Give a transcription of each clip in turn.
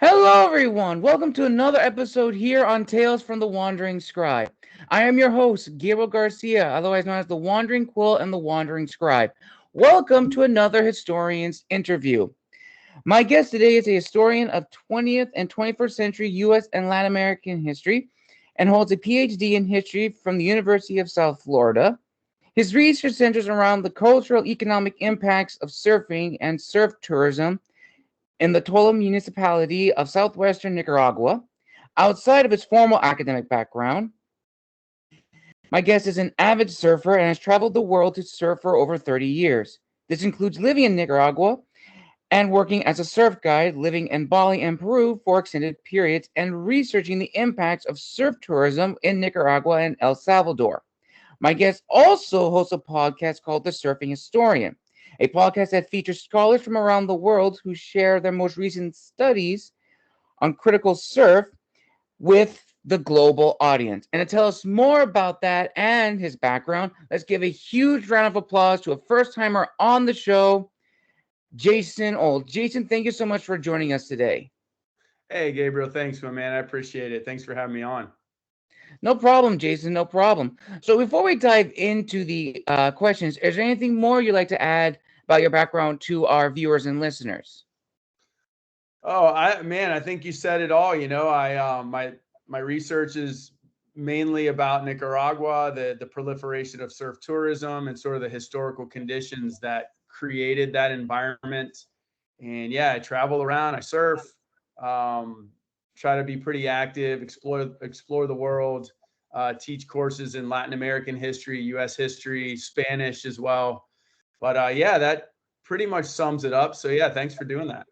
Hello, everyone. Welcome to another episode here on Tales from the Wandering Scribe. I am your host, Gabriel Garcia, otherwise known as the Wandering Quill and the Wandering Scribe. Welcome to another historian's interview. My guest today is a historian of 20th and 21st century U.S. and Latin American history and holds a Ph.D. in history from the University of South Florida. His research centers around the cultural economic impacts of surfing and surf tourism in the Tola Municipality of southwestern Nicaragua. Outside of his formal academic background, my guest is an avid surfer and has traveled the world to surf for over 30 years. This includes living in Nicaragua and working as a surf guide, living in Bali and Peru for extended periods, and researching the impacts of surf tourism in Nicaragua and El Salvador. My guest also hosts a podcast called The Surfing Historian, a podcast that features scholars from around the world who share their most recent studies on critical surf with the global audience. And to tell us more about that and his background, let's give a huge round of applause to a first timer on the show, Jason Old. Jason, thank you so much for joining us today. Hey, Gabriel, thanks, my man. I appreciate it. Thanks for having me on. No problem, Jason. No problem. So before we dive into the questions, is there anything more you'd like to add about your background to our viewers and listeners? I think you said it all. My research is mainly about Nicaragua, the proliferation of surf tourism, and sort of the historical conditions that created that environment. And yeah, I travel around, I surf, um, try to be pretty active, explore the world, teach courses in Latin American history, U.S. history, Spanish as well. But yeah, that pretty much sums it up. So yeah, thanks for doing that.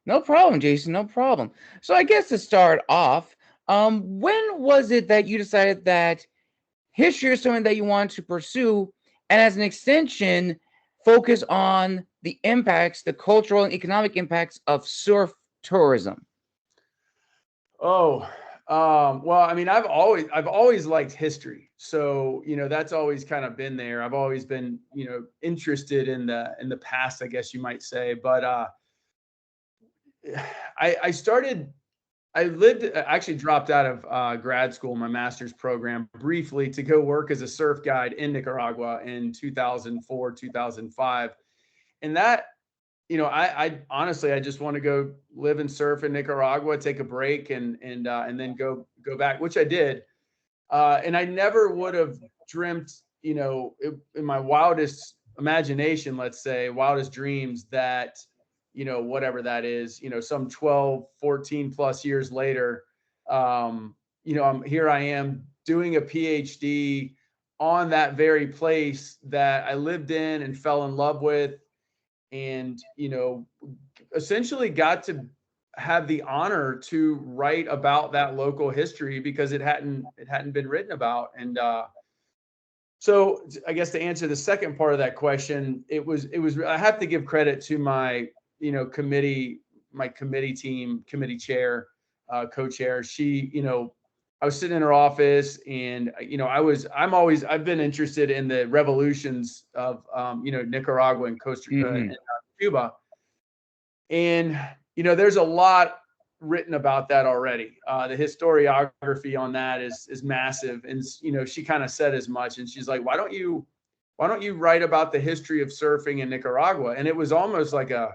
No problem, Jason. No problem. So I guess to start off, when was it that you decided that history is something that you want to pursue, and as an extension, focus on the impacts, the cultural and economic impacts of surf tourism? Oh, well, I mean, I've always liked history, so that's always kind of been there. I've always been interested in the past, I guess you might say. But I started. I lived actually dropped out of grad school, my master's program, briefly to go work as a surf guide in Nicaragua in 2004, 2005, and that I honestly, I just want to go live and surf in Nicaragua, take a break, and then go back, which I did. And I never would have dreamt, in my wildest imagination, let's say, wildest dreams, that whatever that is, some 12, 14 plus years later, I am doing a PhD on that very place that I lived in and fell in love with, and essentially got to have the honor to write about that local history because it hadn't been written about. And so I guess to answer the second part of that question, it was I have to give credit to my committee, my committee team, committee chair, co-chair. I was sitting in her office, and I've been interested in the revolutions of Nicaragua and Costa Rica and Hmm. Cuba. And there's a lot written about that already. The historiography on that is massive, and she kind of said as much. And she's like, "Why don't you write about the history of surfing in Nicaragua?" And it was almost like a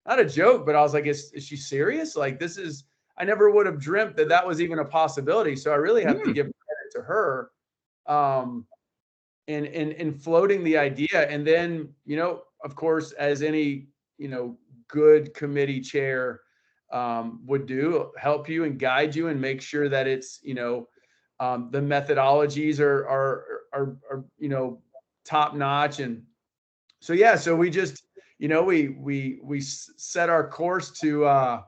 not a joke, but I was like, "Is she serious? Like, this is." I never would have dreamt that that was even a possibility. So I really have to Hmm. give credit to her, um, in floating the idea. And then, of course, as any good committee chair would do, help you and guide you and make sure that it's the methodologies are top notch. And so yeah, so we just we set our course to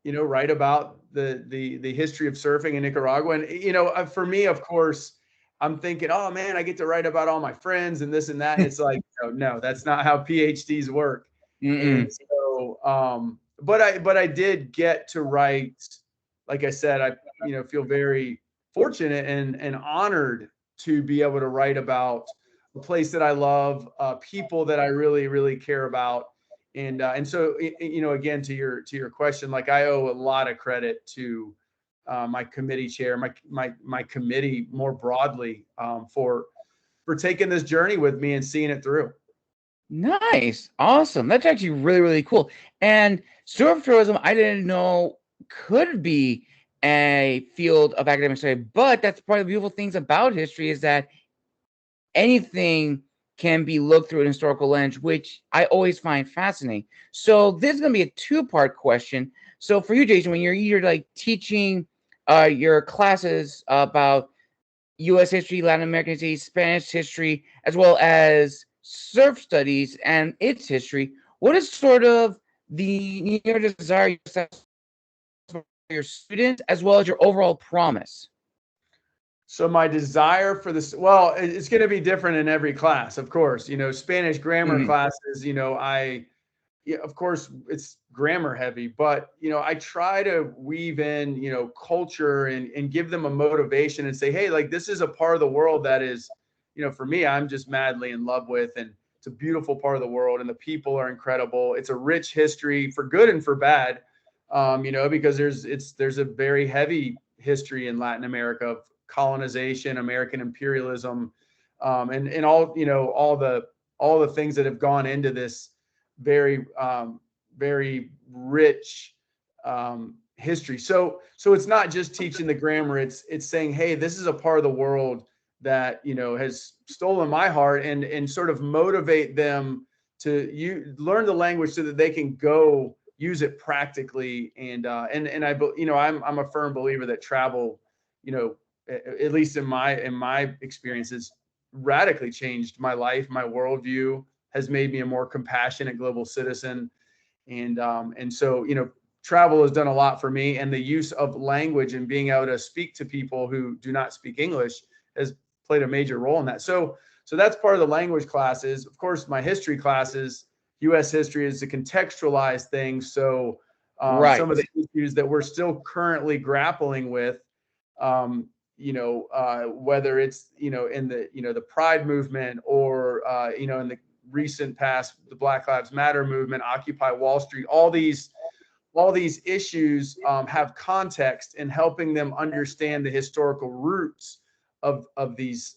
write about the history of surfing in Nicaragua. And for me, of course, I'm thinking, oh man, I get to write about all my friends and this and that. And it's like, no, that's not how PhDs work. And Mm-mm. so, but I did get to write. Like I said, I feel very fortunate and honored to be able to write about a place that I love, people that I really really care about, And so, you know, again, to your question, like I owe a lot of credit to my committee chair, my committee more broadly, for taking this journey with me and seeing it through. Nice. Awesome. That's actually really, really cool. And surf tourism, I didn't know could be a field of academic study, but that's part of the beautiful things about history is that anything can be looked through an historical lens, which I always find fascinating. So this is going to be a two-part question. So for you, Jason, when you're either like teaching your classes about U.S. history, Latin American history, Spanish history, as well as surf studies and its history, what is sort of the your desire for your students as well as your overall promise? So my desire for this, well, it's going to be different in every class, of course. You know, Spanish grammar Mhm. classes, you know, yeah, of course, it's grammar heavy, but you know, I try to weave in, you know, culture and give them a motivation and say, hey, like this is a part of the world that is, you know, for me, I'm just madly in love with, and it's a beautiful part of the world, and the people are incredible. It's a rich history for good and for bad, you know, because there's a very heavy history in Latin America of colonization, American imperialism, and all, you know, all the things that have gone into this very very rich history. So it's not just teaching the grammar. It's saying, hey, this is a part of the world that, you know, has stolen my heart, and sort of motivate them to learn the language so that they can go use it practically. And I, you know, I'm a firm believer that travel, you know, at least in my experiences, radically changed my life, my worldview, has made me a more compassionate global citizen. And so, you know, travel has done a lot for me, and the use of language and being able to speak to people who do not speak English has played a major role in that. So that's part of the language classes. Of course, my history classes, U.S. history, is to contextualize things. So some of Right. the issues that we're still currently grappling with, you know, whether it's, you know, in the, you know, the Pride movement, or, you know, in the recent past, the Black Lives Matter movement, Occupy Wall Street, all these issues have context in helping them understand the historical roots of these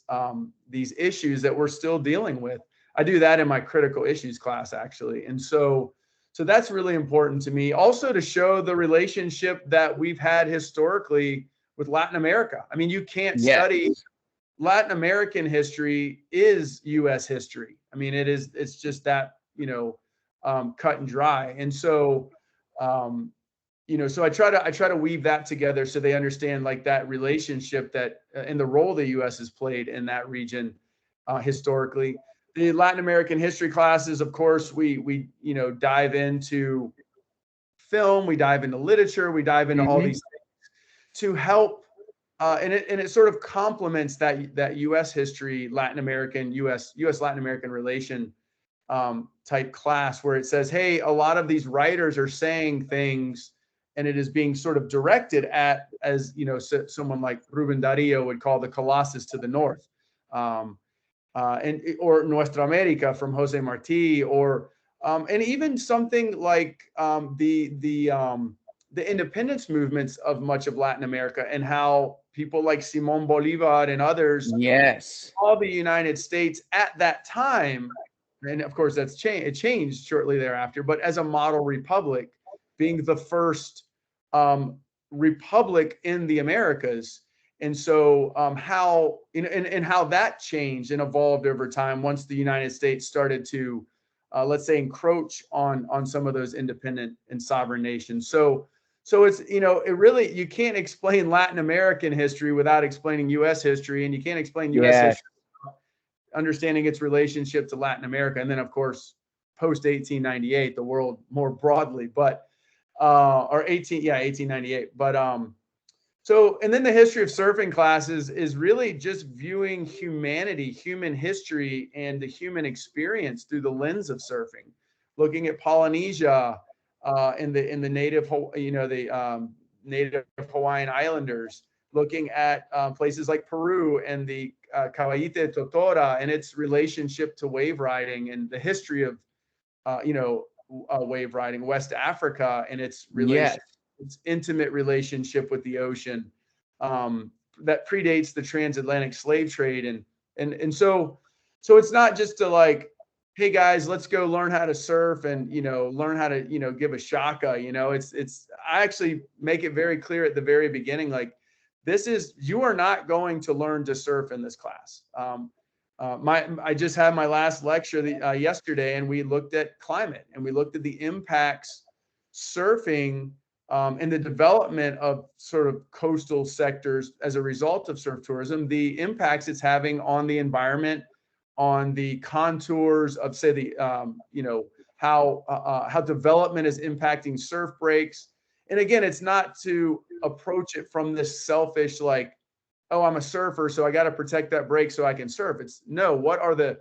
issues that we're still dealing with. I do that in my critical issues class, actually. And so that's really important to me. Also, to show the relationship that we've had historically with Latin America. I mean, you can't study Yes. Latin American history is U.S. history. I mean, it's just that, you know, cut and dry. And so, you know, so I try to weave that together so they understand like that relationship that and the role the U.S. has played in that region historically. The Latin American history classes, of course, we you know, dive into film, we dive into literature, we dive into all Hmm. these things to help, and it sort of complements that U.S. history, Latin American, U.S. Latin American relation type class, where it says, hey, a lot of these writers are saying things, and it is being sort of directed at, as you know, someone like Ruben Dario would call the Colossus to the north, and or Nuestra America from Jose Marti, or and even something like the independence movements of much of Latin America, and how people like Simon Bolivar and others Yes. saw the United States at that time, and of course that's changed. It changed shortly thereafter, but as a model republic, being the first republic in the Americas. And so how, and how that changed and evolved over time once the United States started to, let's say, encroach on some of those independent and sovereign nations. So it's, you know, it really, you can't explain Latin American history without explaining U.S. history, and you can't explain U.S. Yes. history understanding its relationship to Latin America, and then of course post 1898, the world more broadly. But or 1898. But so, and then the history of surfing classes is really just viewing humanity, human history, and the human experience through the lens of surfing, looking at Polynesia, in the native, you know, the native Hawaiian Islanders, looking at places like Peru and the Kawaiite Totora and its relationship to wave riding, and the history of, you know, wave riding, West Africa, and its Yes. its intimate relationship with the ocean, that predates the transatlantic slave trade. And so it's not just to like, hey guys, let's go learn how to surf and, learn how to, give a shaka, I actually make it very clear at the very beginning, like, you are not going to learn to surf in this class. I just had my last lecture yesterday, and we looked at climate, and we looked at the impacts surfing and the development of sort of coastal sectors as a result of surf tourism, the impacts it's having on the environment, on the contours of, say, the how development is impacting surf breaks. And again, it's not to approach it from this selfish, like, oh, I'm a surfer, so I got to protect that break so I can surf. It's no, what are the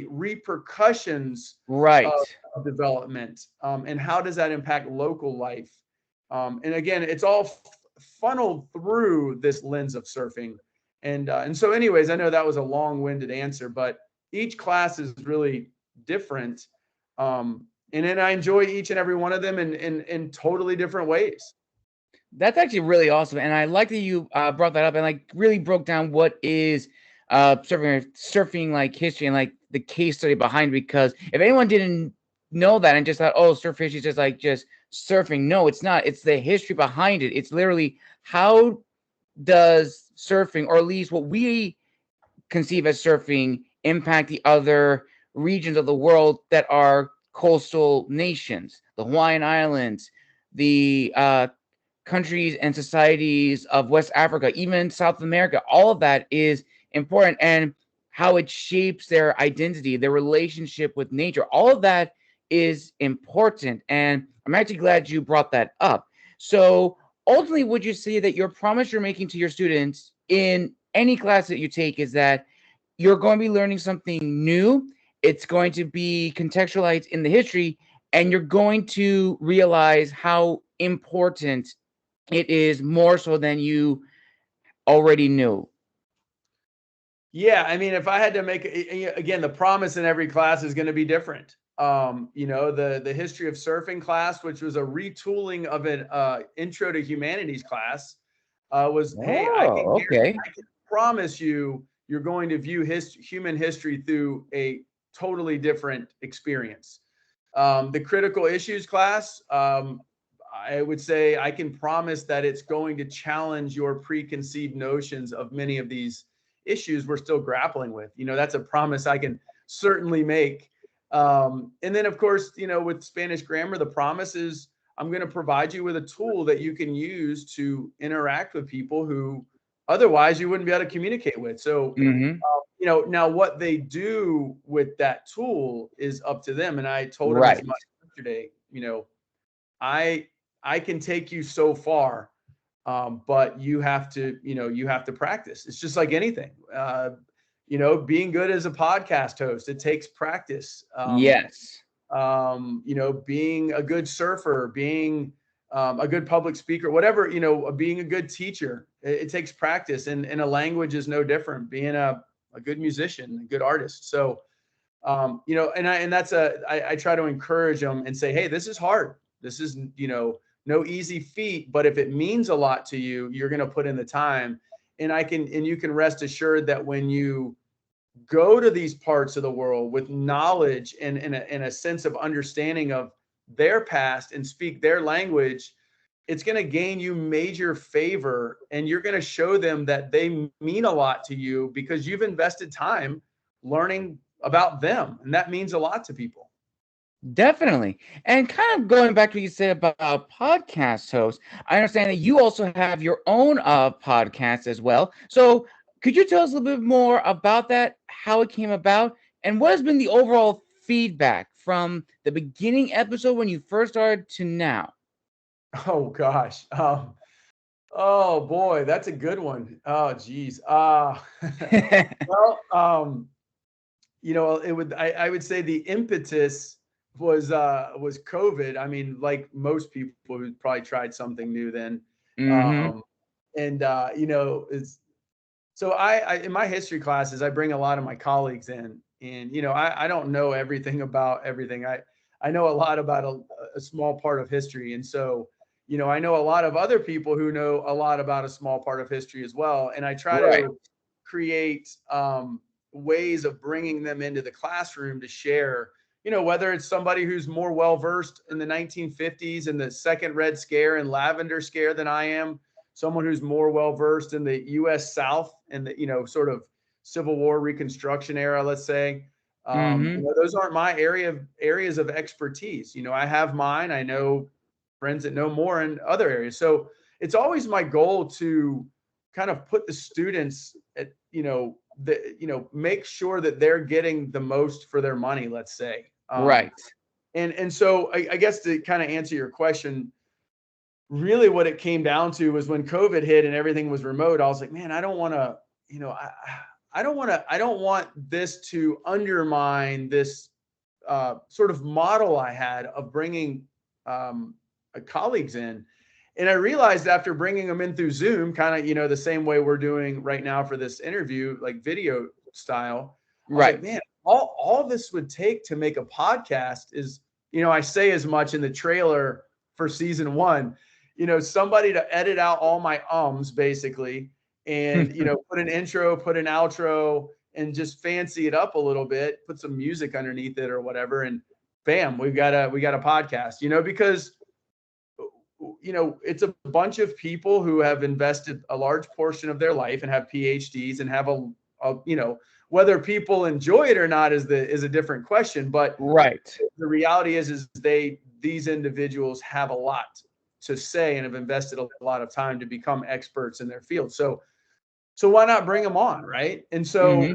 repercussions Right. of development, and how does that impact local life? And again, it's all funneled through this lens of surfing. And so anyways, I know that was a long-winded answer, but each class is really different. And then I enjoy each and every one of them in totally different ways. That's actually really awesome, and I like that you brought that up and like really broke down what is surfing like history and like the case study behind it. Because if anyone didn't know that and just thought, oh, surf history is just surfing, no, it's not. It's the history behind it. It's literally how does surfing, or at least what we conceive as surfing, impact the other regions of the world that are coastal nations, the Hawaiian Islands, the countries and societies of West Africa, even South America. All of that is important, and how it shapes their identity, their relationship with nature. All of that is important, and I'm actually glad you brought that up. So ultimately, would you say that your promise you're making to your students in any class that you take is that you're going to be learning something new? It's going to be contextualized in the history, and you're going to realize how important it is, more so than you already knew. Yeah, I mean, if I had to make, again, the promise in every class is going to be different. The history of surfing class, which was a retooling of an intro to humanities class, was, hey, Oh, okay. I can promise you're going to view human history through a totally different experience. The critical issues class, I would say I can promise that it's going to challenge your preconceived notions of many of these issues we're still grappling with. That's a promise I can certainly make. And then, of course, with Spanish grammar, the promise is I'm going to provide you with a tool that you can use to interact with people who otherwise you wouldn't be able to communicate with. So, Mm-hmm. now what they do with that tool is up to them. And I told them as Right. much yesterday, I can take you so far, but you have to practice. It's just like anything. Being good as a podcast host, it takes practice. Yes. Being a good surfer, being a good public speaker, whatever, being a good teacher, it takes practice. And a language is no different. Being a good musician, a good artist. So, I try to encourage them and say, hey, this is hard. This is, no easy feat, but if it means a lot to you, you're going to put in the time. And you can rest assured that when you go to these parts of the world with knowledge and a sense of understanding of their past and speak their language, it's going to gain you major favor, and you're going to show them that they mean a lot to you because you've invested time learning about them. And that means a lot to people. Definitely. And kind of going back to what you said about podcast hosts, I understand that you also have your own podcast as well. So could you tell us a little bit more about that, how it came about, and what has been the overall feedback from the beginning episode when you first started to now? Oh gosh. Oh boy, that's a good one. Oh geez. Well, I would say the impetus was COVID. I mean, like most people who probably tried something new then. Mm-hmm. Um, and it's so I in my history classes, I bring a lot of my colleagues in, and I don't know everything about everything. I know a lot about a small part of history. And so, I know a lot of other people who know a lot about a small part of history as well. And I try Right. to create ways of bringing them into the classroom to share, whether it's somebody who's more well-versed in the 1950s and the second Red Scare and Lavender Scare than I am, someone who's more well-versed in the U.S. South and the, sort of Civil War Reconstruction era, let's say. Those aren't my areas of expertise. I have mine. I know friends that know more in other areas. So it's always my goal to kind of put the students at, make sure that they're getting the most for their money, let's say. Right. And so I guess to kind of answer your question, really what it came down to was when COVID hit and everything was remote, I was like, man, I don't want to, I don't want this to undermine this sort of model I had of bringing colleagues in. And I realized after bringing them in through Zoom, kind of, the same way we're doing right now for this interview, like video style, I was like, man, all this would take to make a podcast is, I say as much in the trailer for season 1, somebody to edit out all my ums basically, and, put an intro, put an outro, and just fancy it up a little bit, put some music underneath it or whatever. And bam, we got a podcast, because, it's a bunch of people who have invested a large portion of their life and have PhDs and have a whether people enjoy it or not is a different question. But the reality is these individuals have a lot to say and have invested a lot of time to become experts in their field. So why not bring them on, right? And so,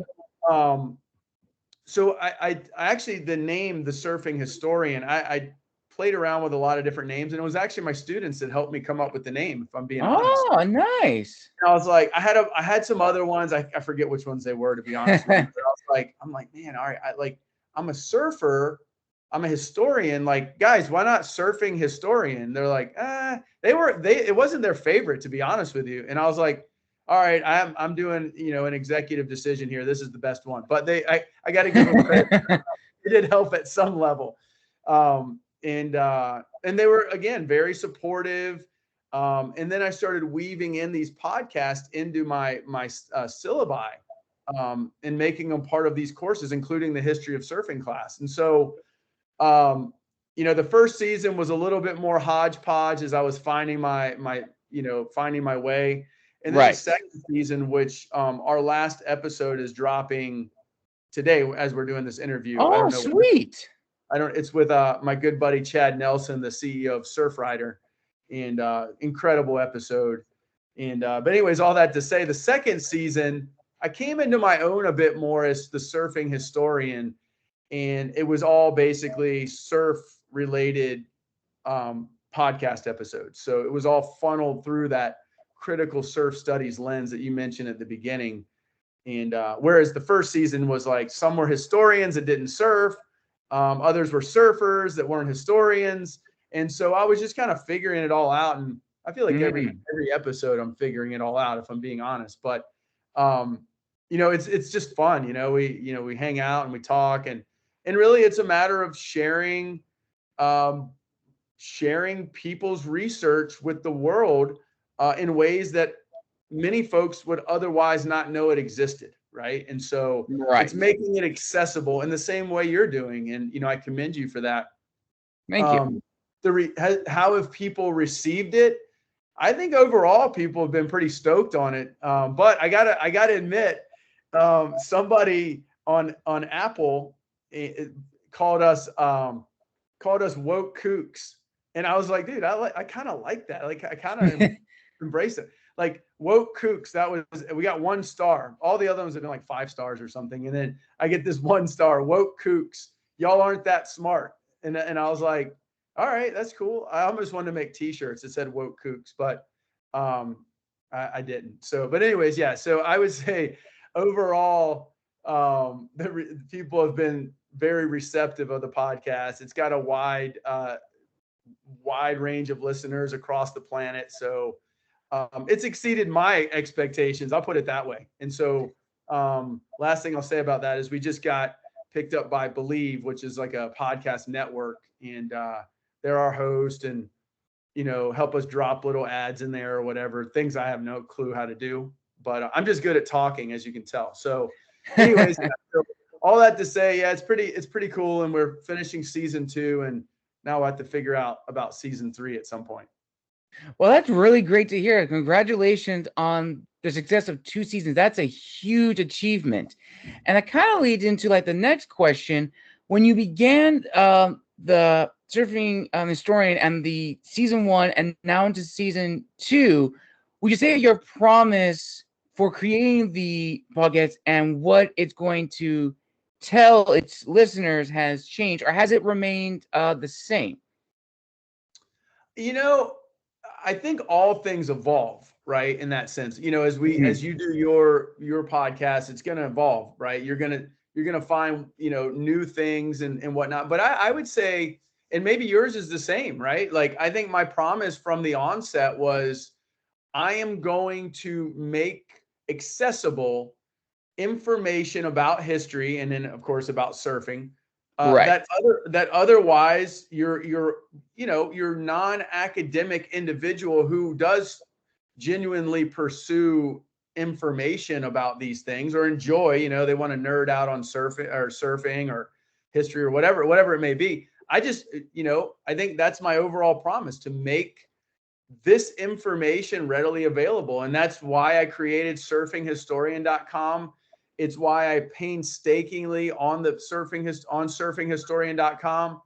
so I actually, the name, the surfing historian, I played around with a lot of different names, and it was actually my students that helped me come up with the name, if I'm being honest. Oh, nice. And I was like, I had some other ones. I forget which ones they were, to be honest with you. But I'm like, man, all right, I'm a surfer. I'm a historian. Like, guys, why not surfing historian? They're like, it wasn't their favorite, to be honest with you. And I was like, all right, I'm doing, an executive decision here. This is the best one. But I got to give them credit. It did help at some level. And they were, again, very supportive. And then I started weaving in these podcasts into my syllabi, and making them part of these courses, including the history of surfing class. And so, the first season was a little bit more hodgepodge as I was finding my way. And then the second season, which our last episode is dropping today as we're doing this interview. Oh, I don't know, sweet. It's with my good buddy Chad Nelson, the CEO of Surfrider, and incredible episode. And but anyways, all that to say, the second season, I came into my own a bit more as the surfing historian, and it was all basically surf related podcast episodes. So it was all funneled through that critical surf studies lens that you mentioned at the beginning. And whereas the first season was like, some were historians that didn't surf, others were surfers that weren't historians. And so I was just kind of figuring it all out. And I feel like every episode I'm figuring it all out, if I'm being honest. But it's just fun. We hang out and we talk, and really it's a matter of sharing people's research with the world in ways that many folks would otherwise not know it existed. Right. And so it's making it accessible in the same way you're doing. And, I commend you for that. Thank you. How have people received it? I think overall people have been pretty stoked on it. But I gotta admit, somebody on Apple called us woke kooks. And I was like, dude, I kind of like that. Like, I kind of embrace it. Like, woke kooks, we got 1 star. All the other ones have been like 5 stars or something. And then I get this 1 star, woke kooks. Y'all aren't that smart. And I was like, all right, that's cool. I almost wanted to make t-shirts that said woke kooks, but I didn't. So, but anyways, yeah. So I would say overall, the people have been very receptive of the podcast. It's got a wide range of listeners across the planet. So it's exceeded my expectations. I'll put it that way. And so last thing I'll say about that is we just got picked up by Believe, which is like a podcast network, and they're our host, and help us drop little ads in there or whatever, things I have no clue how to do, but I'm just good at talking, as you can tell. So anyways, yeah, so all that to say, yeah, it's pretty cool. And we're finishing season 2, and now we'll have to figure out about season 3 at some point. Well, that's really great to hear. Congratulations on the success of 2 seasons. That's a huge achievement. And that kind of leads into like the next question. When you began the surfing historian and the season 1 and now into season 2, would you say your promise for creating the podcast and what it's going to tell its listeners has changed, or has it remained the same? I think all things evolve, right? In that sense, as you do your podcast, it's going to evolve, right? You're going to find, new things and whatnot. But I would say, and maybe yours is the same, right? Like, I think my promise from the onset was, I am going to make accessible information about history, and then of course about surfing, Right. that otherwise your non-academic individual who does genuinely pursue information about these things, or enjoy, they want to nerd out on surfing or history or whatever it may be. I think that's my overall promise, to make this information readily available. And that's why I created surfinghistorian.com. It's why I painstakingly on surfinghistorian.com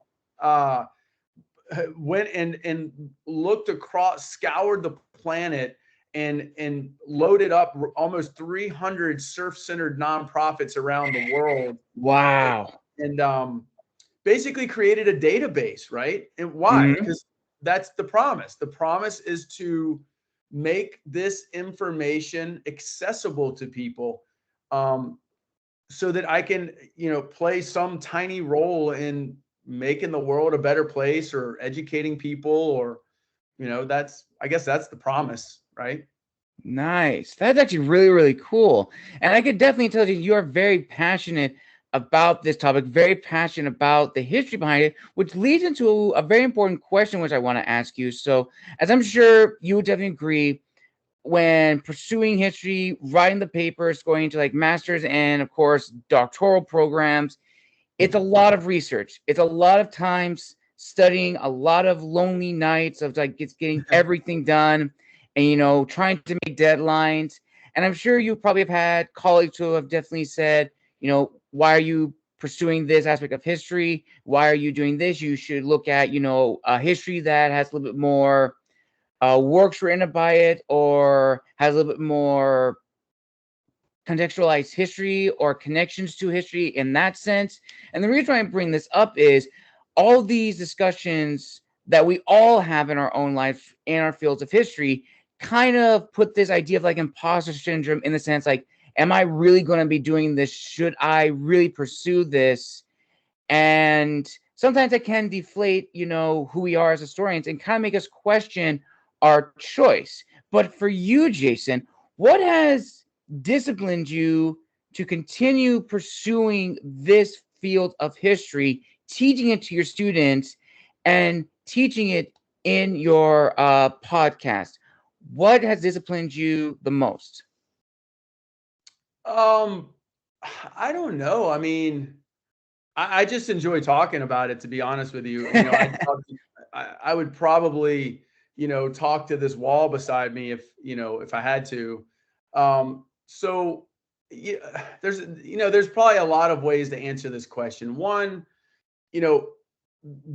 went and looked across, scoured the planet, and loaded up almost 300 surf-centered nonprofits around the world. Wow. And basically created a database, right? And why? Mhm. Because that's the promise. The promise is to make this information accessible to people, so that I can, play some tiny role in making the world a better place, or educating people, or, I guess that's the promise, right? Nice. That's actually really, really cool. And I could definitely tell you are very passionate about this topic, very passionate about the history behind it, which leads into a very important question, which I want to ask you. So, as I'm sure you would definitely agree, when pursuing history, writing the papers, going to like master's and, of course, doctoral programs, it's a lot of research. It's a lot of times studying, a lot of lonely nights of like it's getting everything done, and trying to make deadlines. And I'm sure you probably have had colleagues who have definitely said, why are you pursuing this aspect of history? Why are you doing this? You should look at, a history that has a little bit more works written by it, or has a little bit more contextualized history or connections to history in that sense. And the reason why I bring this up is all these discussions that we all have in our own life in our fields of history kind of put this idea of like imposter syndrome, in the sense like, am I really going to be doing this? Should I really pursue this? And sometimes it can deflate, who we are as historians, and kind of make us question our choice. But for you, Jason, what has disciplined you to continue pursuing this field of history, teaching it to your students, and teaching it in your podcast? What has disciplined you the most? Um, I don't know. I mean, I just enjoy talking about it, to be honest with you. I would probably, talk to this wall beside me if I had to. So yeah, there's probably a lot of ways to answer this question. One, you know,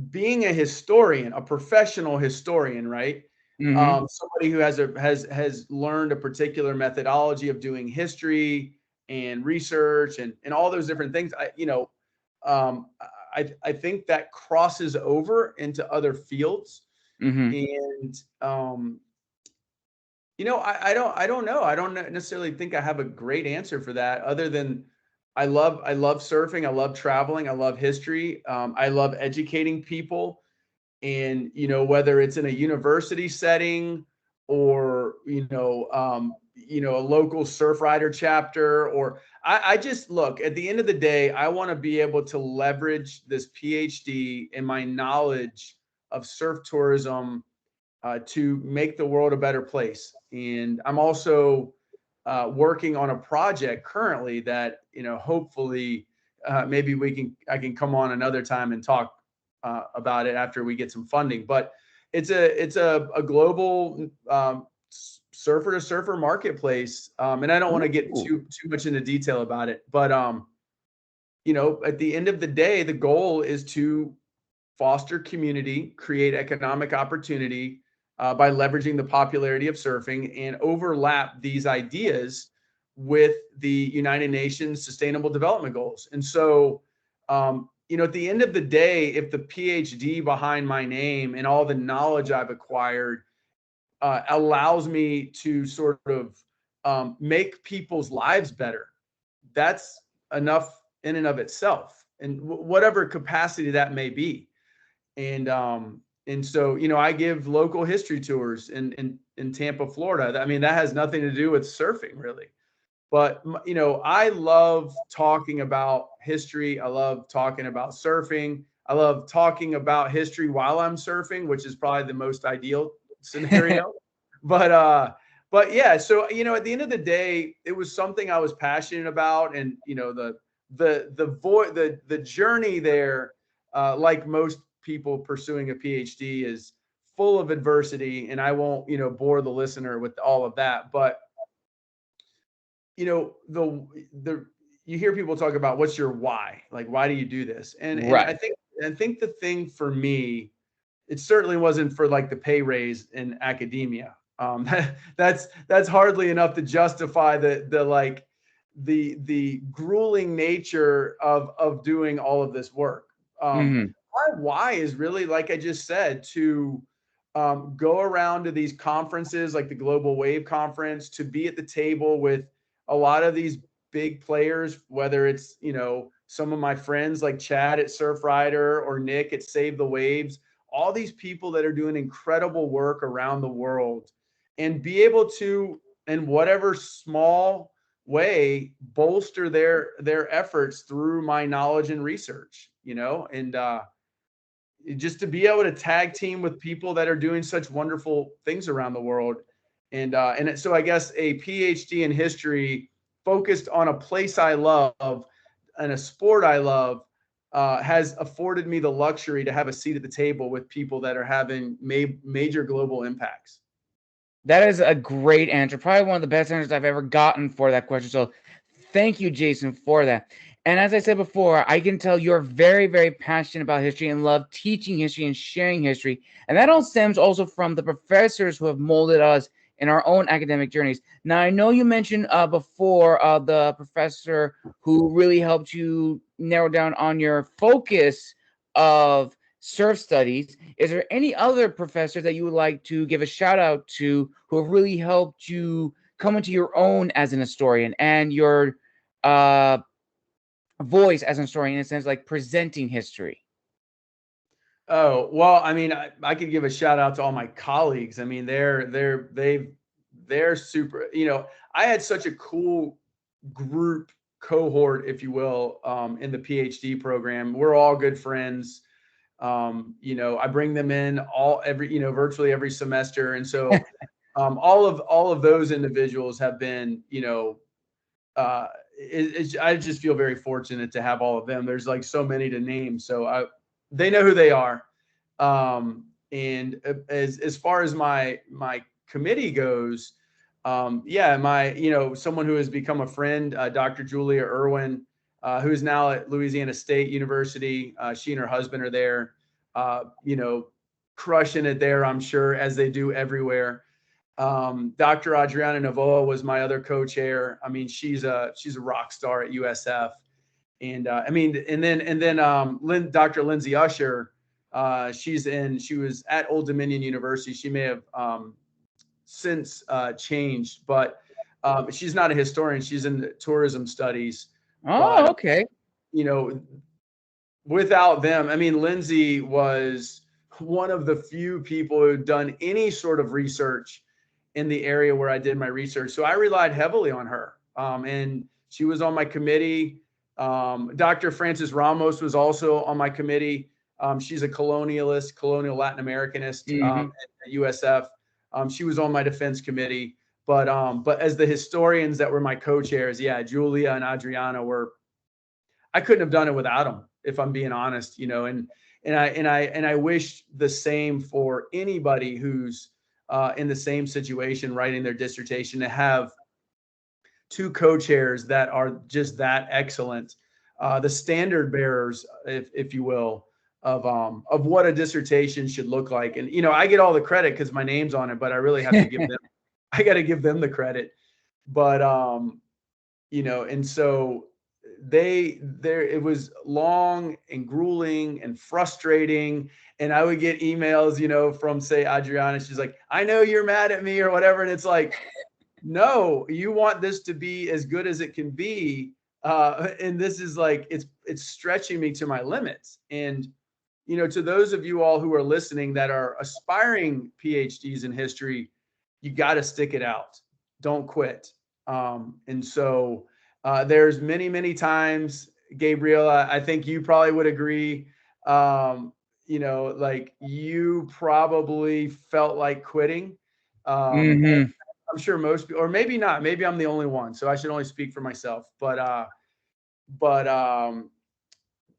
being a historian, a professional historian, right? Mm-hmm. Somebody who has learned a particular methodology of doing history and research and all those different things. Um, I think that crosses over into other fields, Mm-hmm. and I don't know. I don't necessarily think I have a great answer for that, other than I love surfing. I love traveling. I love history. I love educating people, and whether it's in a university setting, or a local surf rider chapter, or I just look, at the end of the day, I want to be able to leverage this PhD and my knowledge of surf tourism to make the world a better place. And I'm also working on a project currently that, hopefully maybe I can come on another time and talk about it after we get some funding. But it's a global surfer to surfer marketplace, and I don't want to get too much into detail about it, but at the end of the day, the goal is to foster community, create economic opportunity by leveraging the popularity of surfing, and overlap these ideas with the United Nations Sustainable Development Goals. And so, at the end of the day, if the PhD behind my name and all the knowledge I've acquired allows me to sort of make people's lives better, that's enough in and of itself, in whatever capacity that may be. And so, I give local history tours in Tampa, Florida. I mean, that has nothing to do with surfing, really. But, I love talking about history. I love talking about surfing. I love talking about history while I'm surfing, which is probably the most ideal scenario. But yeah, so, at the end of the day, it was something I was passionate about. And, the journey there, like most people pursuing a PhD, is full of adversity, and I won't, bore the listener with all of that. But the you hear people talk about, what's your why? Like, why do you do this? And Right. I think the thing for me, it certainly wasn't for like the pay raise in academia. That's hardly enough to justify the grueling nature of doing all of this work. Hmm. My why is really, like I just said, to go around to these conferences like the Global Wave Conference, to be at the table with a lot of these big players, whether it's, some of my friends like Chad at Surfrider or Nick at Save the Waves, all these people that are doing incredible work around the world, and be able to, in whatever small way, bolster their efforts through my knowledge and research, and just to be able to tag team with people that are doing such wonderful things around the world. And so I guess a PhD in history focused on a place I love and a sport I love has afforded me the luxury to have a seat at the table with people that are having major global impacts. That is a great answer. Probably one of the best answers I've ever gotten for that question. So thank you, Jason, for that. And as I said before, I can tell you're very, very passionate about history and love teaching history and sharing history. And that all stems also from the professors who have molded us in our own academic journeys. Now, I know you mentioned before the professor who really helped you narrow down on your focus of surf studies. Is there any other professor that you would like to give a shout out to who have really helped you come into your own as an historian and your uh, voice as an historian, in a sense, like presenting history? Oh, well, I mean, I could give a shout out to all my colleagues. I mean, they're super, I had such a cool group cohort, if you will, in the PhD program. We're all good friends. I bring them in virtually every semester. And so all of those individuals have been, I just feel very fortunate to have all of them. There's like so many to name. So they know who they are. And as far as my committee goes, someone who has become a friend, Dr. Julia Irwin, who is now at Louisiana State University. She and her husband are there, crushing it there, I'm sure, as they do everywhere. Dr. Adriana Novoa was my other co-chair. I mean, she's a rock star at USF. And then Dr. Lindsay Usher, she was at Old Dominion University. She may have since changed, but she's not a historian. She's in tourism studies. Oh, But okay. you know, without them, I mean, Lindsay was one of the few people who'd done any sort of research in the area where I did my research. So I relied heavily on her. And she was on my committee. Dr. Frances Ramos was also on my committee. She's a colonial Latin Americanist at USF. She was on my defense committee. But as the historians that were my co-chairs, yeah, Julia and Adriana I couldn't have done it without them, if I'm being honest, and I wish the same for anybody who's in the same situation writing their dissertation, to have two co-chairs that are just that excellent, the standard bearers, if you will, of what a dissertation should look like. And I get all the credit because my name's on it, but I really have to give them I got to give them the credit. But and so it was long and grueling and frustrating, and I would get emails from, say, Adriana. She's like, I know you're mad at me or whatever, and it's like, no, you want this to be as good as it can be, and this is like, it's stretching me to my limits. And to those of you all who are listening that are aspiring PhDs in history, you got to stick it out. Don't quit. And so there's many times, Gabriel, I think you probably would agree, like you probably felt like quitting. And I'm sure most people, or maybe not, maybe I'm the only one, so I should only speak for myself, but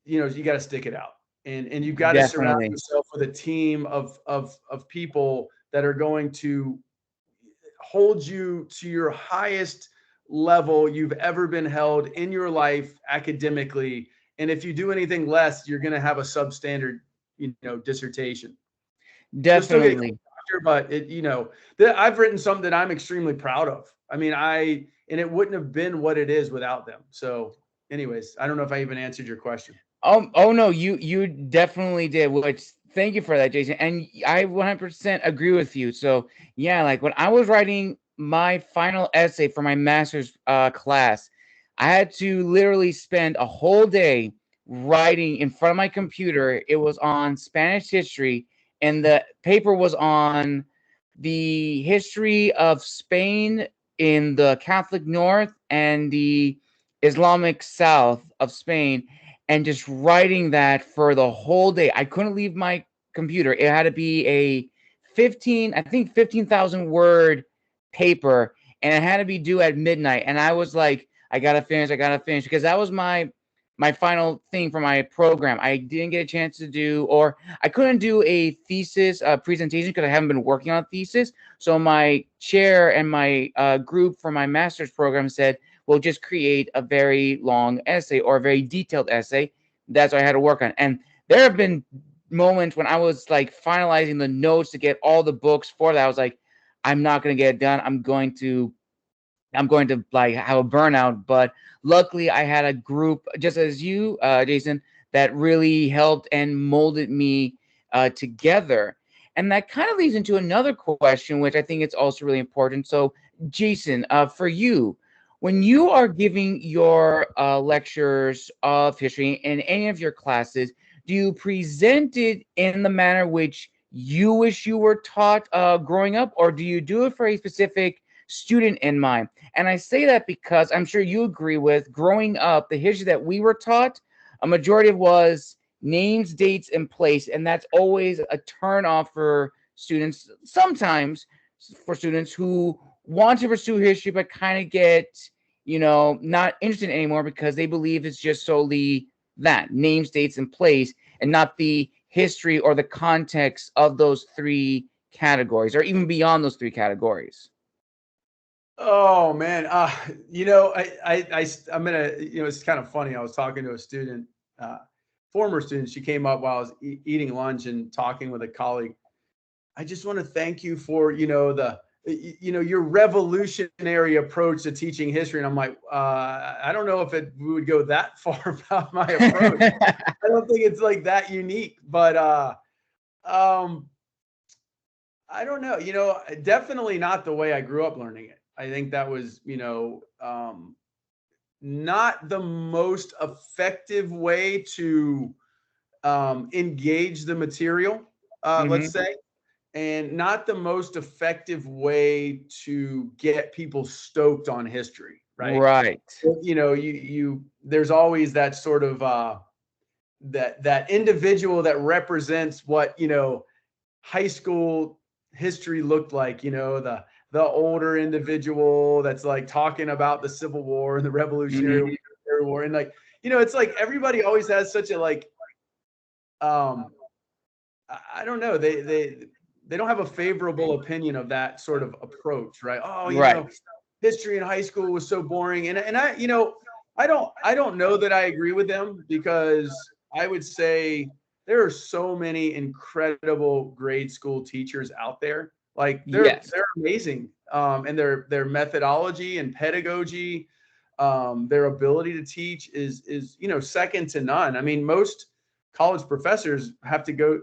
you got to stick it out, and you've got to surround yourself with a team of people that are going to hold you to your highest level you've ever been held in your life academically. And if you do anything less, you're going to have a substandard, dissertation. Definitely. But I've written something that I'm extremely proud of. I mean, and it wouldn't have been what it is without them. So anyways, I don't know if I even answered your question. Oh no, you definitely did. Which, thank you for that, Jason. And I 100% agree with you. So yeah, like when I was writing my final essay for my master's class, I had to literally spend a whole day writing in front of my computer. It was on Spanish history, and the paper was on the history of Spain in the Catholic North and the Islamic South of Spain, and just writing that for the whole day. I couldn't leave my computer. It had to be a 15,000 word paper, and it had to be due at midnight. And I was like, I gotta finish, because that was my final thing for my program. I didn't get a chance to do, or I couldn't do a thesis presentation because I haven't been working on a thesis. So my chair and my group for my master's program said, we'll just create a very long essay or a very detailed essay. That's what I had to work on. And there have been moments when I was like finalizing the notes to get all the books for that. I was like, I'm not going to get it done. I'm going to like have a burnout. But luckily I had a group, just as you, Jason, that really helped and molded me together. And that kind of leads into another question, which I think it's also really important. So Jason, for you, when you are giving your lectures of history in any of your classes, do you present it in the manner which you wish you were taught growing up, or do you do it for a specific student in mind? And I say that because I'm sure you agree with, growing up, the history that we were taught, a majority of was names, dates, and place, and that's always a turn off for students, sometimes for students who want to pursue history but kind of get not interested anymore because they believe it's just solely that names, dates, and place, and not the history or the context of those three categories, or even beyond those three categories. Oh man, I'm gonna, it's kind of funny. I was talking to a student, former student. She came up while I was eating lunch and talking with a colleague. I just want to thank you for your revolutionary approach to teaching history. And I'm like, I don't know if we would go that far about my approach. I don't think it's like that unique, but I don't know. Definitely not the way I grew up learning it. I think that was, not the most effective way to engage the material, let's say. and not the most effective way to get people stoked on history, right? Right. You know, there's always that sort of that individual that represents what, you know, high school history looked like, you know, the older individual that's like talking about the Civil War and the Revolutionary War, and like, you know, it's like everybody always has such a like I don't know, they don't have a favorable opinion of that sort of approach, right? Oh, you Right. know, history in high school was so boring, and I, you know, I don't know that I agree with them, because I would say there are so many incredible grade school teachers out there. Like Yes. they're amazing, and their methodology and pedagogy, their ability to teach is, you know, second to none. I mean, most college professors have to go,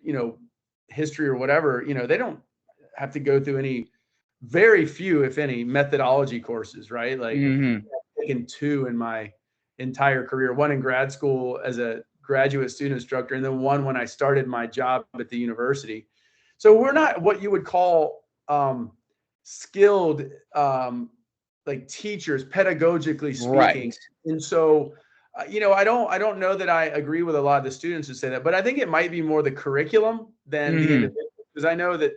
you know, history or whatever, you know, they don't have to go through any, very few, if any, methodology courses, right? Like Hmm. I've taken two in my entire career, one in grad school as a graduate student instructor, and then one when I started my job at the university. So we're not what you would call skilled, like teachers, pedagogically speaking. Right. And so, you know, I don't know that I agree with a lot of the students who say that, but I think it might be more the curriculum than the Hmm. individual, because I know that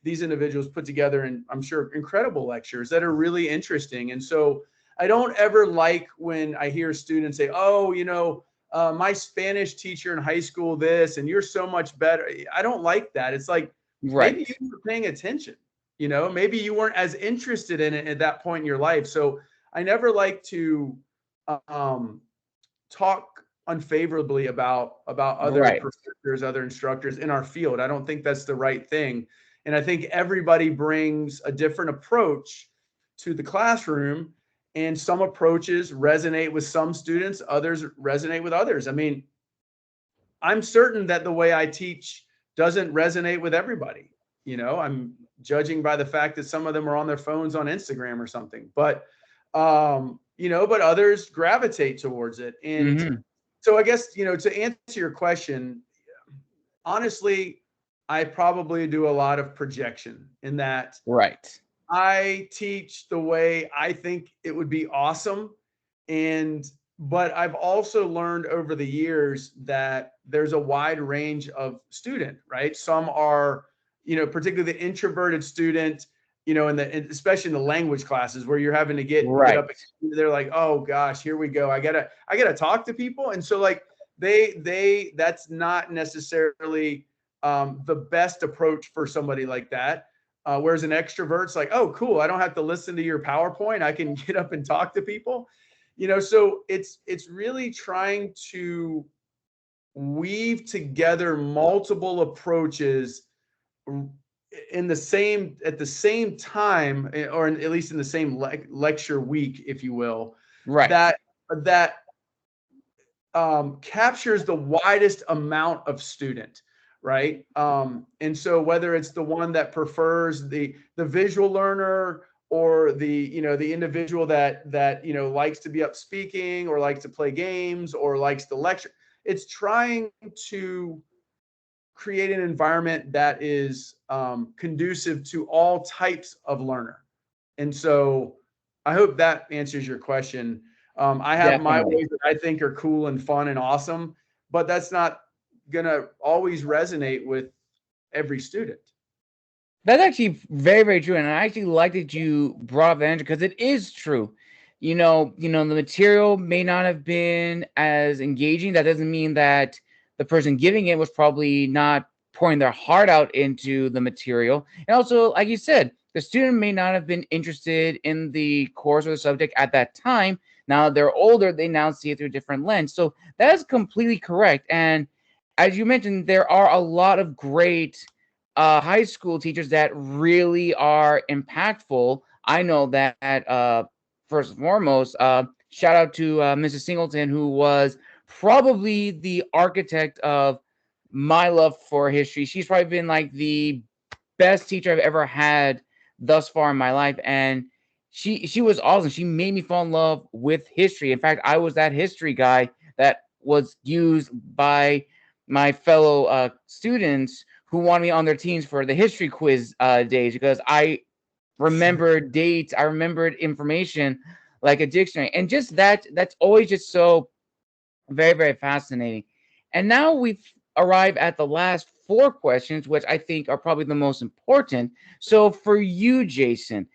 these individuals put together, and I'm sure, incredible lectures that are really interesting. And so I don't ever like when I hear students say, "Oh, you know, my Spanish teacher in high school this, and you're so much better." I don't like that. It's like, maybe Right. you were paying attention. You know, maybe you weren't as interested in it at that point in your life. So I never like to um, talk unfavorably about other Right. professors, other instructors in our field. I don't think that's the right thing. And I think everybody brings a different approach to the classroom, and some approaches resonate with some students, others resonate with others. I mean, I'm certain that the way I teach doesn't resonate with everybody. You know, I'm judging by the fact that some of them are on their phones on Instagram or something, but you know, but others gravitate towards it. And Hmm. so I guess, you know, to answer your question, honestly, I probably do a lot of projection in that Right. I teach the way I think it would be awesome. And but I've also learned over the years that there's a wide range of student, right? Some are, you know, particularly the introverted student, you know, especially in the language classes where you're having to get Right. up, they're like, "Oh gosh, here we go. I gotta talk to people." And so like they that's not necessarily the best approach for somebody like that. Whereas an extrovert's like, "Oh, cool. I don't have to listen to your PowerPoint. I can get up and talk to people." You know, so it's really trying to weave together multiple approaches in the same at the same time, or at least in the same lecture week, if you will, Right. that captures the widest amount of student, right? And so whether it's the one that prefers the visual learner, or the, you know, the individual that you know likes to be up speaking, or likes to play games, or likes to lecture, it's trying to create an environment that is conducive to all types of learner. And so I hope that answers your question. I have my Definitely. ways that I think are cool and fun and awesome, but that's not going to always resonate with every student. That's actually very, very true, and I actually like that you brought up that answer because it is true. The material may not have been as engaging. That doesn't mean that the person giving it was probably not pouring their heart out into the material. And also, like you said, the student may not have been interested in the course or the subject at that time. Now they're older, they now see it through a different lens. So that is completely correct. And as you mentioned, there are a lot of great high school teachers that really are impactful. I know that first and foremost, shout out to Mrs. Singleton, who was probably the architect of my love for history. She's probably been like the best teacher I've ever had thus far in my life, and she was awesome. She made me fall in love with history. In fact, I was that history guy that was used by my fellow students who wanted me on their teams for the history quiz days, because I remembered dates, I remembered information like a dictionary, and just that's always just so very, very fascinating. And now we've arrived at the last four questions, which I think are probably the most important. So for you, Jason,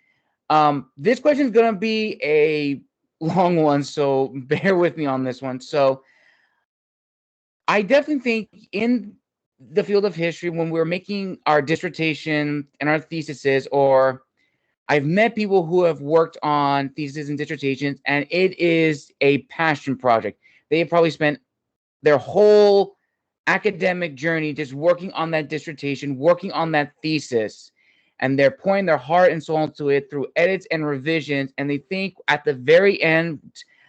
this question is going to be a long one, so bear with me on this one. So I definitely think in the field of history, when we're making our dissertation and our theses, or I've met people who have worked on theses and dissertations, and it is a passion project. They have probably spent their whole academic journey just working on that dissertation, working on that thesis, and they're pouring their heart and soul into it through edits and revisions. And they think at the very end,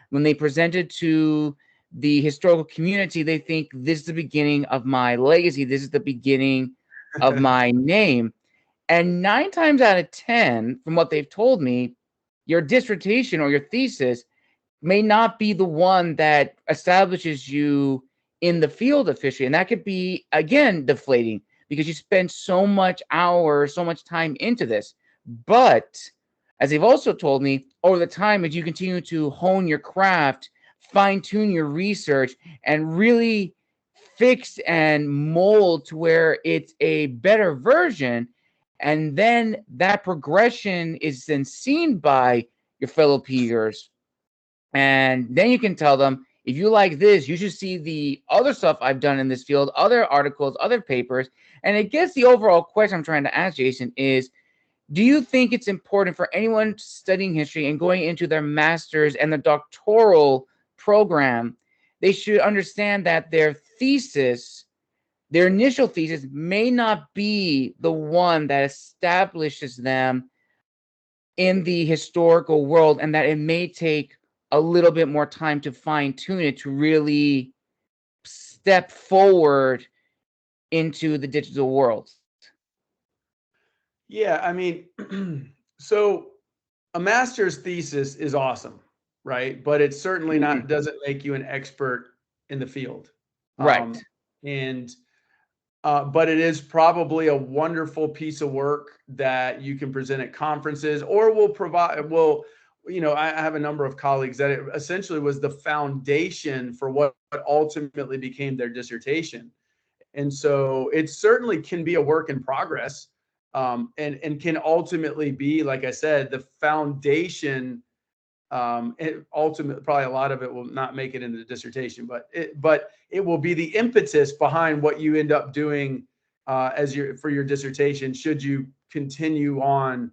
when they present it to the historical community, they think this is the beginning of my legacy. This is the beginning of my name. And 9 times out of 10, from what they've told me, your dissertation or your thesis may not be the one that establishes you in the field of history. And that could be, again, deflating because you spend so much hours, so much time into this. But as they've also told me, over the time, as you continue to hone your craft, fine tune your research, and really fix and mold to where it's a better version, and then that progression is then seen by your fellow peers, and then you can tell them, if you like this, you should see the other stuff I've done in this field, other articles, other papers. And I guess the overall question I'm trying to ask, Jason, is do you think it's important for anyone studying history and going into their master's and their doctoral program, they should understand that their thesis, their initial thesis, may not be the one that establishes them in the historical world, and that it may take a little bit more time to fine tune it to really step forward into the digital world? Yeah, I mean, so a master's thesis is awesome, right? But it certainly not doesn't make you an expert in the field. Right. And but it is probably a wonderful piece of work that you can present at conferences, or will, I have a number of colleagues that it essentially was the foundation for what ultimately became their dissertation. And so it certainly can be a work in progress, and can ultimately be, like I said, the foundation. It ultimately, probably a lot of it will not make it into the dissertation, but it will be the impetus behind what you end up doing for your dissertation, should you continue on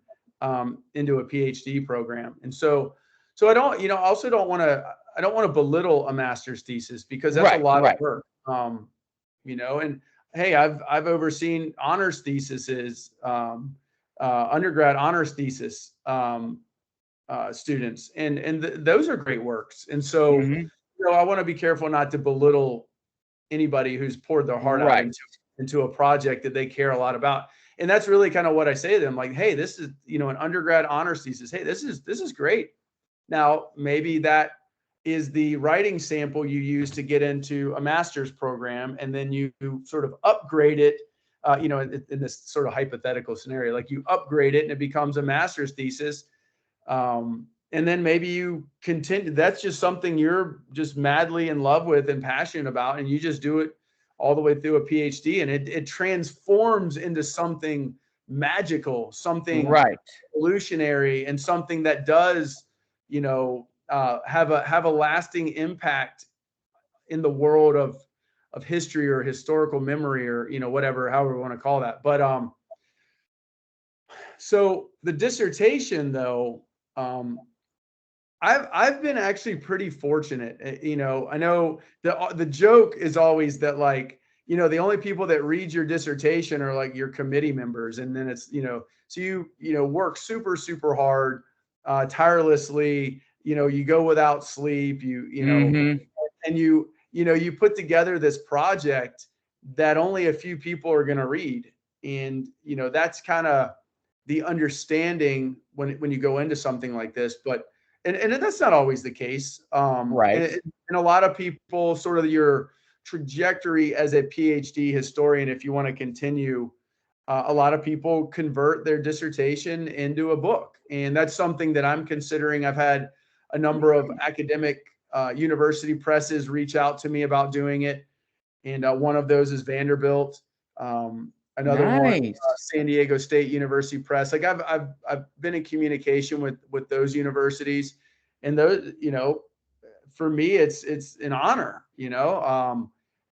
into a PhD program. And so I don't, also don't want to, I don't want to belittle a master's thesis, because that's a lot of work. And hey, I've overseen honors theses, undergrad honors thesis students, and those are great works. And so, I want to be careful not to belittle anybody who's poured their heart out into a project that they care a lot about. And that's really kind of what I say to them, like, hey, this is, an undergrad honors thesis. Hey, this is great. Now, maybe that is the writing sample you use to get into a master's program, and then you sort of upgrade it, in this sort of hypothetical scenario, like you upgrade it and it becomes a master's thesis. And then maybe you continue, that's just something you're just madly in love with and passionate about, and you just do it all the way through a PhD, and it transforms into something magical, something revolutionary, and something that does, have a lasting impact in the world of history or historical memory, or, whatever, however we want to call that. But, so the dissertation, though, I've been actually pretty fortunate. I know the joke is always that, like, the only people that read your dissertation are like your committee members, and then it's, so you work super, super hard, tirelessly, you go without sleep, and you put together this project that only a few people are going to read. And, that's kind of the understanding when you go into something like this. But and that's not always the case. And a lot of people, sort of your trajectory as a PhD historian, if you want to continue, a lot of people convert their dissertation into a book. And that's something that I'm considering. I've had a number of academic university presses reach out to me about doing it. And one of those is Vanderbilt. Another one, San Diego State University Press. Like I've been in communication with those universities, and those, you know, for me, it's an honor, you know.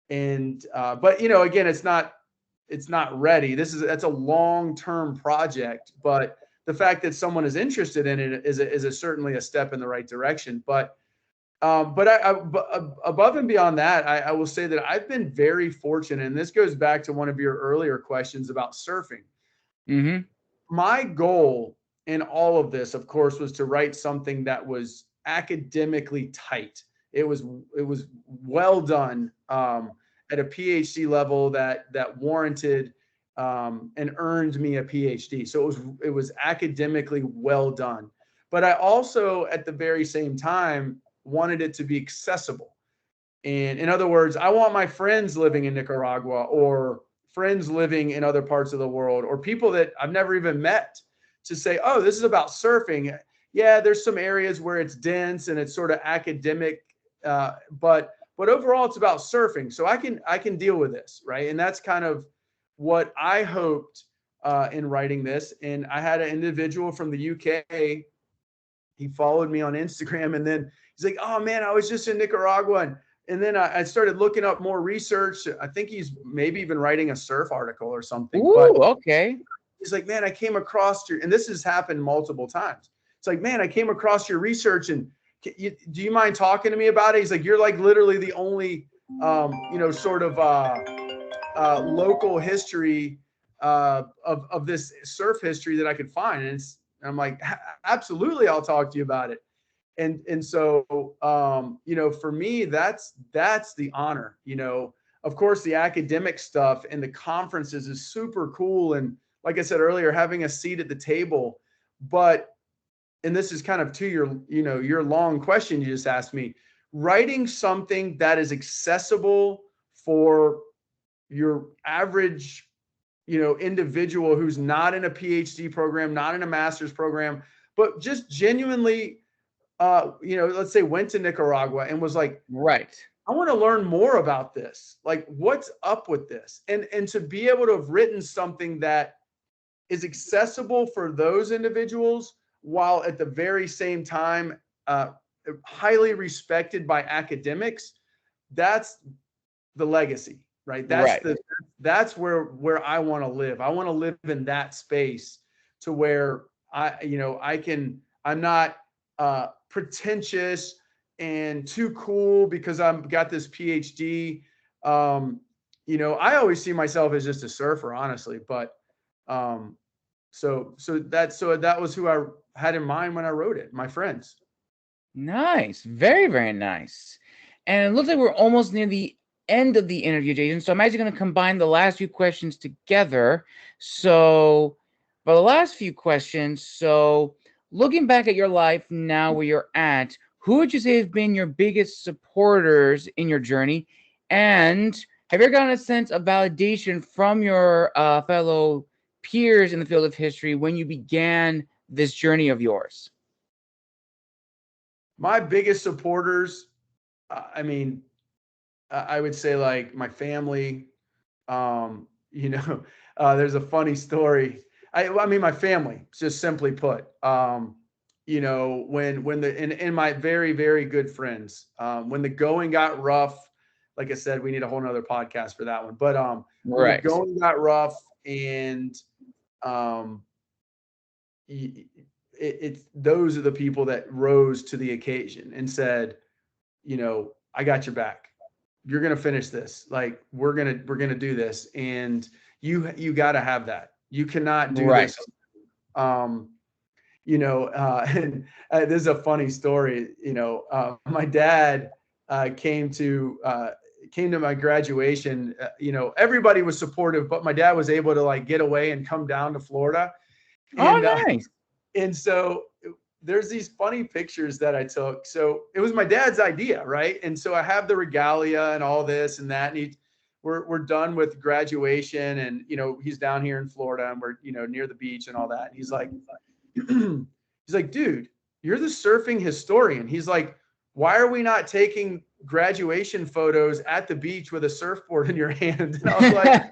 But you know, again, it's not ready. That's a long-term project, but the fact that someone is interested in it is certainly a step in the right direction. But above and beyond that, I will say that I've been very fortunate, and this goes back to one of your earlier questions about surfing. Mm-hmm. My goal in all of this, of course, was to write something that was academically tight. It was well done at a PhD level that warranted and earned me a PhD. So it was academically well done. But I also, at the very same time, wanted it to be accessible. And in other words, I want my friends living in Nicaragua or friends living in other parts of the world or people that I've never even met to say, oh, this is about surfing. Yeah, there's some areas where it's dense and it's sort of academic, but overall it's about surfing. So I can deal with this, right? And that's kind of what I hoped in writing this. And I had an individual from the UK. He followed me on Instagram, and then he's like, oh man, I was just in Nicaragua. And then I started looking up more research. I think he's maybe even writing a surf article or something. Ooh, but okay. He's like, man, I came across your, and this has happened multiple times. It's like, man, I came across your research, and do you mind talking to me about it? He's like, you're like literally the only, you know, sort of local history of this surf history that I could find. And I'm like, absolutely, I'll talk to you about it. And so, you know, for me, that's the honor. You know, of course, the academic stuff and the conferences is super cool. And like I said earlier, having a seat at the table. But, and this is kind of to your long question you just asked me, writing something that is accessible for your average, you know, individual who's not in a PhD program, not in a master's program, but just genuinely, you know, let's say went to Nicaragua and was like, right, I want to learn more about this. Like, what's up with this? And to be able to have written something that is accessible for those individuals, while at the very same time, highly respected by academics, that's the legacy, right? That's where I want to live. I want to live in that space to where I'm not pretentious and too cool because I've got this PhD. You know, I always see myself as just a surfer, honestly, but so that was who I had in mind when I wrote it, my friends. Nice. Very, very nice. And it looks like we're almost near the end of the interview, Jason. So I'm actually going to combine the last few questions together. So for the last few questions, so looking back at your life now where you're at, who would you say have been your biggest supporters in your journey? And have you ever gotten a sense of validation from your fellow peers in the field of history when you began this journey of yours? My biggest supporters, I mean, I would say like my family. You know, there's a funny story. I mean, my family, just simply put. You know, when in my very, very good friends, when the going got rough, like I said, we need a whole nother podcast for that one. But when the going got rough, and those are the people that rose to the occasion and said, you know, I got your back. You're going to finish this. Like, we're going to do this. And you got to have that. You cannot do this. You know, and this is a funny story. You know, my dad came to my graduation. You know, everybody was supportive, but my dad was able to like get away and come down to Florida. And, nice. And so there's these funny pictures that I took. So it was my dad's idea, right? And so I have the regalia and all this and that, and we're done with graduation, and he's down here in Florida, and we're near the beach and all that. And he's like, he's like, dude, you're the surfing historian. He's like, why are we not taking graduation photos at the beach with a surfboard in your hand? And I was like,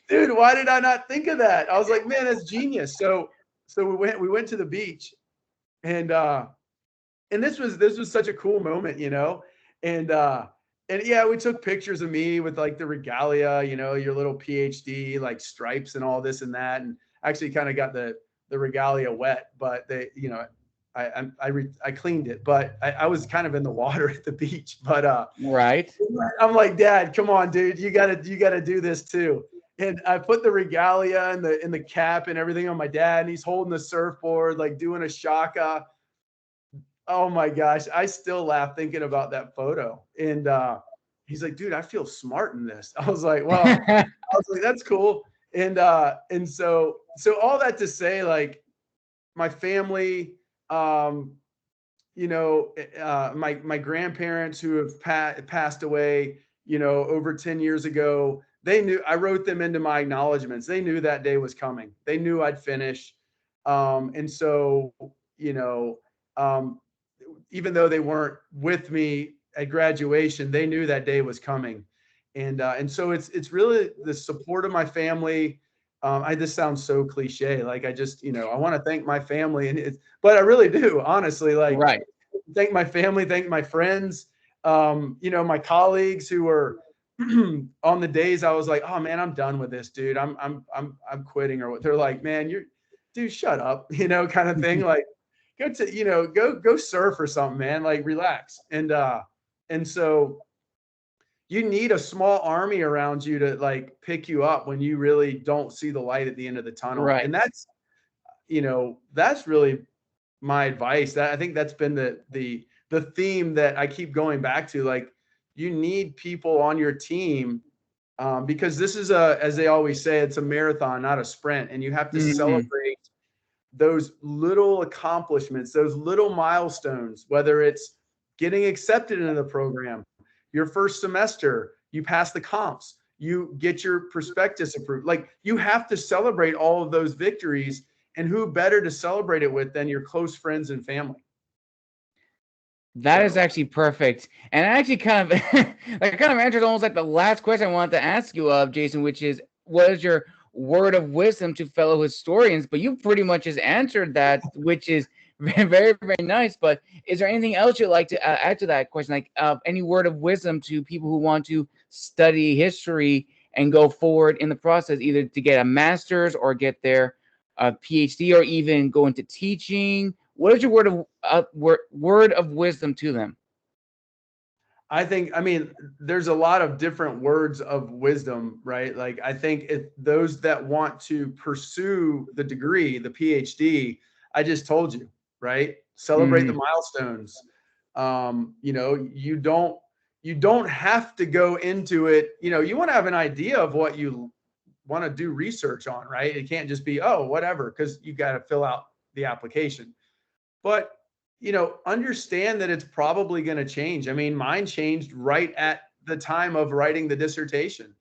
dude, why did I not think of that? I was like, man, that's genius. So we went to the beach, and this was such a cool moment, and yeah, we took pictures of me with like the regalia, your little Ph.D. like stripes and all this and that, and actually kind of got the regalia wet, but I cleaned it, but I was kind of in the water at the beach. But right. I'm like, Dad, come on, dude, you gotta do this too. And I put the regalia and the cap and everything on my dad, and he's holding the surfboard, like doing a shaka. Oh my gosh, I still laugh thinking about that photo. And he's like, dude, I feel smart in this. I was like, well, I was like, that's cool. And so all that to say, like, my family, my grandparents who have passed away, over 10 years ago, they knew, I wrote them into my acknowledgments. They knew that day was coming. They knew I'd finish. And so, even though they weren't with me at graduation, they knew that day was coming. And so it's really the support of my family. This sounds so cliche. Like, I just, I want to thank my family, but I really do, honestly, like, right. Thank my family, thank my friends, my colleagues who were on the days I was like, oh man, I'm done with this, dude. I'm quitting, or what. They're like, man, dude, shut up, kind of thing. Like, go surf or something, man. Like, relax. And so you need a small army around you to like pick you up when you really don't see the light at the end of the tunnel. Right. And that's really my advice. I think that's been the theme that I keep going back to. Like, you need people on your team, because this is as they always say, it's a marathon, not a sprint. And you have to celebrate those little accomplishments, those little milestones, whether it's getting accepted into the program, your first semester, you pass the comps, you get your prospectus approved. Like, you have to celebrate all of those victories, and who better to celebrate it with than your close friends and family? That is actually perfect. And I actually kind of answered almost like the last question I wanted to ask you of, Jason, which is, what is your word of wisdom to fellow historians? But you pretty much just answered that, which is very, very nice. But is there anything else you'd like to add to that question? Like, any word of wisdom to people who want to study history and go forward in the process, either to get a master's or get their PhD, or even go into teaching? What is your word of wisdom to them? I mean, there's a lot of different words of wisdom, right? Like, I think those that want to pursue the degree, the PhD, I just told you, right? Celebrate the milestones. You don't have to go into it. You want to have an idea of what you want to do research on, right? It can't just be, oh, whatever, because you got to fill out the application. But, understand that it's probably going to change. I mean, mine changed right at the time of writing the dissertation.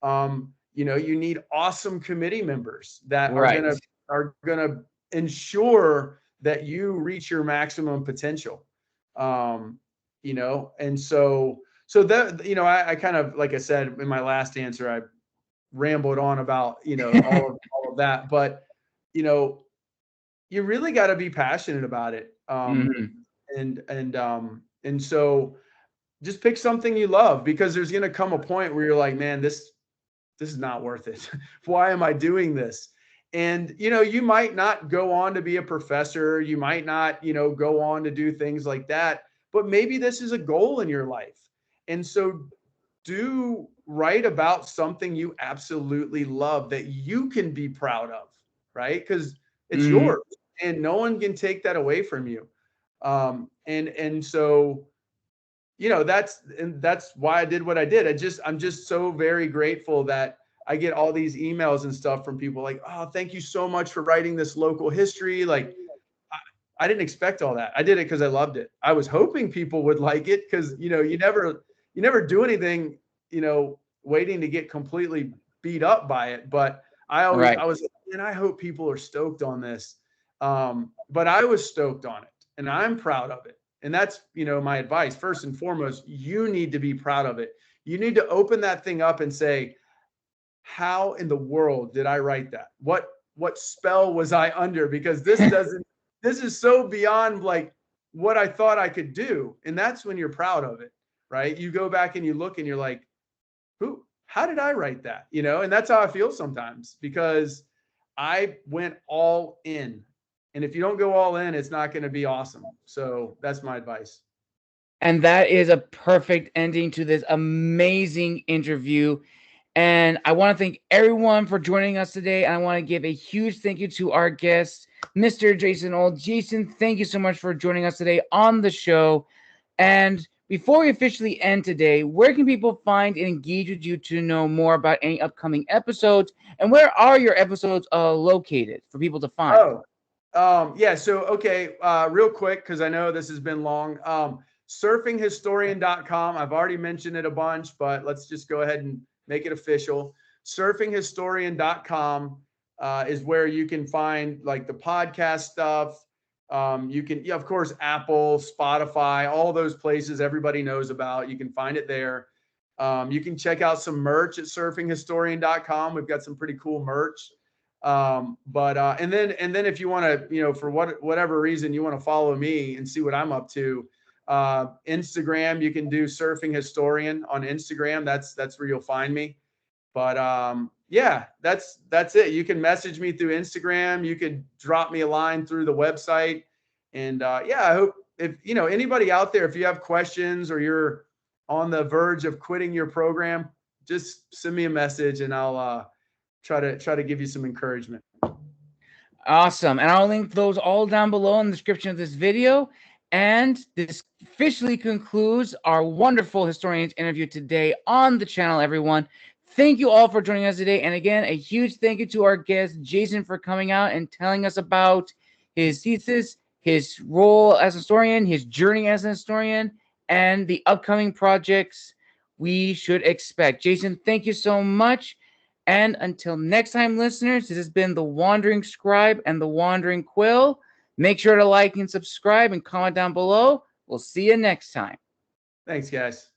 You need awesome committee members that are gonna ensure that you reach your maximum potential. And so that, I kind of, like I said in my last answer, I rambled on about, all of that, but you really got to be passionate about it. And so just pick something you love, because there's going to come a point where you're like, man, this is not worth it. Why am I doing this? And, you might not go on to be a professor. You might not, go on to do things like that, but maybe this is a goal in your life. And so do write about something you absolutely love that you can be proud of, right? Because it's yours, and no one can take that away from you. And so, that's why I did what I did. I'm just so very grateful that I get all these emails and stuff from people like, oh, thank you so much for writing this local history. Like, I didn't expect all that. I did it because I loved it. I was hoping people would like it because, you know, you never do anything, you know, waiting to get completely beat up by it. But I was, and I hope people are stoked on this. But I was stoked on it, and I'm proud of it. And that's, you know, my advice. First and foremost, you need to be proud of it. You need to open that thing up and say, how in the world did I write that? What spell was I under? Because this is so beyond like what I thought I could do. And that's when you're proud of it, right? You go back and you look and you're like, how did I write that? You know, and that's how I feel sometimes, because I went all in. And if you don't go all in, it's not going to be awesome. So that's my advice. And that is a perfect ending to this amazing interview. And I want to thank everyone for joining us today. And I want to give a huge thank you to our guest, Mr. Jason Old. Jason, thank you so much for joining us today on the show. And before we officially end today, where can people find and engage with you to know more about any upcoming episodes? And where are your episodes located for people to find? Yeah. So, okay. Real quick, because I know this has been long. Surfinghistorian.com. I've already mentioned it a bunch, but let's just go ahead and make it official. Surfinghistorian.com is where you can find like the podcast stuff. You can, yeah, of course, Apple, Spotify, all those places everybody knows about. You can find it there. You can check out some merch at surfinghistorian.com. We've got some pretty cool merch. And then if you want to, you know, for whatever reason you want to follow me and see what I'm up to, Instagram, you can do Surfing Historian on Instagram. That's where you'll find me. But yeah, that's it. You can message me through Instagram. You could drop me a line through the website. And yeah, I hope, if you know anybody out there, if you have questions or you're on the verge of quitting your program, just send me a message and I'll try to give you some encouragement. Awesome. And I'll link those all down below in the description of this video. And this officially concludes our wonderful historians interview today on the channel, everyone. Thank you all for joining us today. And again, a huge thank you to our guest, Jason, for coming out and telling us about his thesis, his role as a historian, his journey as an historian, and the upcoming projects we should expect. Jason, thank you so much. And until next time, listeners, this has been The Wandering Scribe and The Wandering Quill. Make sure to like and subscribe and comment down below. We'll see you next time. Thanks, guys.